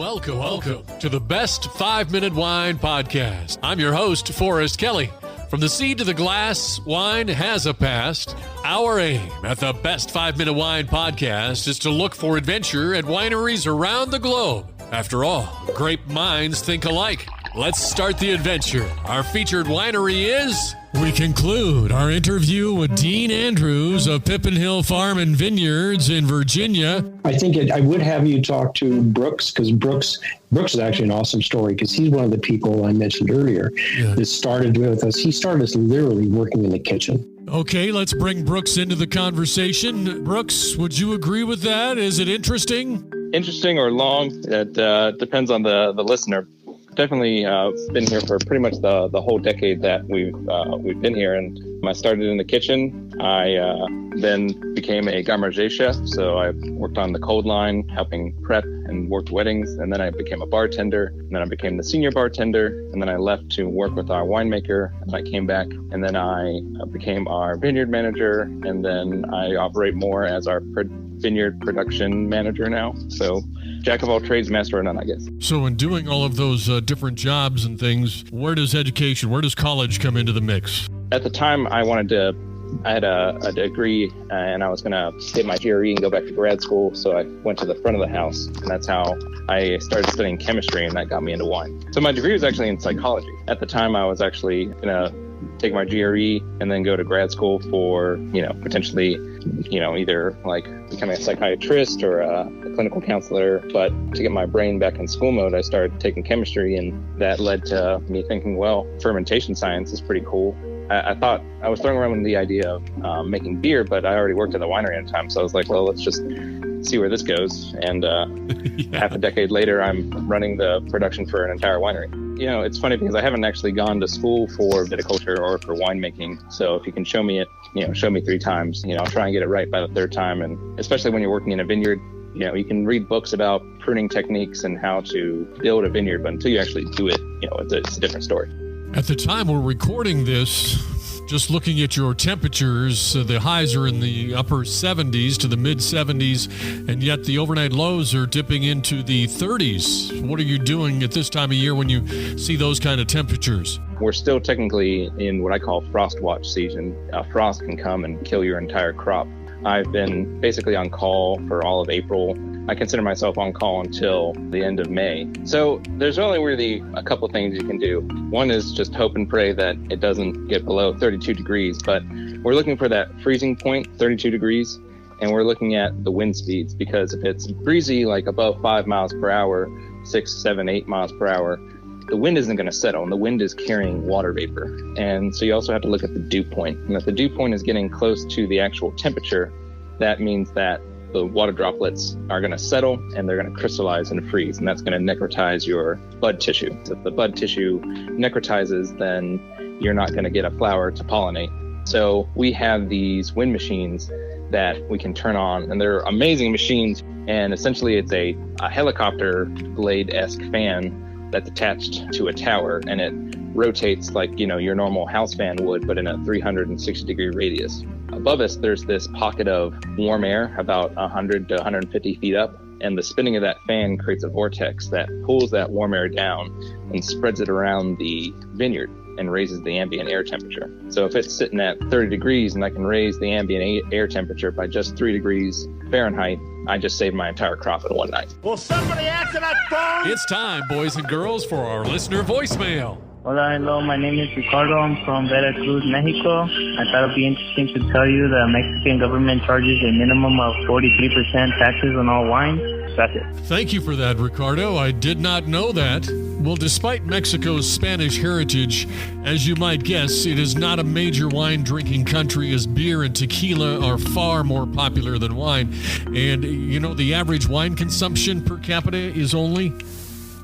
Welcome to the Best 5-Minute Wine Podcast. I'm your host, Forrest Kelly. From the seed to the glass, wine has a past. Our aim at the Best 5-Minute Wine Podcast is to look for adventure at wineries around the globe. After all, great minds think alike. Let's start the adventure. Our featured winery is... We conclude our interview with Dean Andrews of Pippin Hill Farm and Vineyards in Virginia. I think I would have you talk to Brooks, because Brooks is actually an awesome story, because he's one of the people I mentioned earlier that started with us. He started us literally working in the kitchen. Okay, let's bring Brooks into the conversation. Brooks, would you agree with that? Is it interesting? Interesting or long? It depends on the listener. Definitely been here for pretty much the whole decade that we've been here. And I started in the kitchen. I then became a garde chef. So I worked on the cold line, helping prep and worked weddings. And then I became a bartender. And then I became the senior bartender. And then I left to work with our winemaker. And I came back. And then I became our vineyard manager. And then I operate more as our vineyard production manager now. So jack of all trades, master of none, I guess. So in doing all of those different jobs and things, where does college come into the mix? At the time, I had a degree and I was going to get my GRE and go back to grad school. So I went to the front of the house, and that's how I started studying chemistry, and that got me into wine. So my degree was actually in psychology. At the time, I was actually going to take my GRE and then go to grad school for, potentially, either like becoming a psychiatrist or a clinical counselor. But to get my brain back in school mode, I started taking chemistry, and that led to me thinking, well, fermentation science is pretty cool. I thought I was throwing around the idea of making beer, but I already worked at the winery at the time. So I was like, well, let's just see where this goes. And half a decade later, I'm running the production for an entire winery. It's funny because I haven't actually gone to school for viticulture or for winemaking. So if you can show me it, show me 3 times, I'll try and get it right by the 3rd time. And especially when you're working in a vineyard, you can read books about pruning techniques and how to build a vineyard, but until you actually do it, it's a different story. At the time we're recording this, just looking at your temperatures, the highs are in the upper 70s to the mid 70s, and yet the overnight lows are dipping into the 30s. What are you doing at this time of year when you see those kind of temperatures? We're still technically in what I call frost watch season. Frost can come and kill your entire crop. I've been basically on call for all of April. I consider myself on call until the end of May. So there's only really a couple things you can do. One is just hope and pray that it doesn't get below 32 degrees, but we're looking for that freezing point, 32 degrees, and we're looking at the wind speeds, because if it's breezy, like above 5 miles per hour, 6, 7, 8 miles per hour, the wind isn't going to settle, and the wind is carrying water vapor. And so you also have to look at the dew point. And if the dew point is getting close to the actual temperature, that means that the water droplets are going to settle and they're going to crystallize and freeze, and that's going to necrotize your bud tissue. So if the bud tissue necrotizes, then you're not going to get a flower to pollinate. So we have these wind machines that we can turn on, and they're amazing machines. And essentially it's a helicopter blade-esque fan that's attached to a tower, and it rotates like, your normal house fan would, but in a 360 degree radius. Above us, there's this pocket of warm air about 100 to 150 feet up, and the spinning of that fan creates a vortex that pulls that warm air down and spreads it around the vineyard and raises the ambient air temperature. So if it's sitting at 30 degrees and I can raise the ambient air temperature by just 3 degrees Fahrenheit, I just saved my entire crop in one night. Will somebody answer that phone? It's time, boys and girls, for our listener voicemail. Hola, hello, my name is Ricardo. I'm from Veracruz, Mexico. I thought it'd be interesting to tell you the Mexican government charges a minimum of 43% taxes on all wine. That's it. Thank you for that, Ricardo. I did not know that. Well, despite Mexico's Spanish heritage, as you might guess, it is not a major wine drinking country, as beer and tequila are far more popular than wine. And, the average wine consumption per capita is only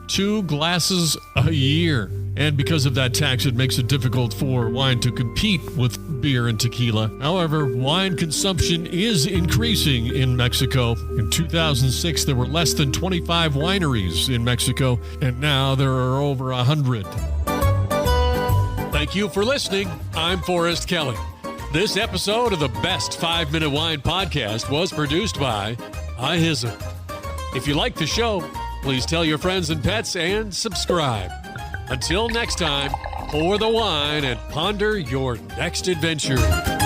2 glasses a year. And because of that tax, it makes it difficult for wine to compete with beer and tequila. However, wine consumption is increasing in Mexico. In 2006, there were less than 25 wineries in Mexico, and now there are over 100. Thank you for listening. I'm Forrest Kelly. This episode of the Best 5-Minute Wine Podcast was produced by iHizzle. If you like the show, Please tell your friends and pets and subscribe. Until next time, pour the wine and ponder your next adventure.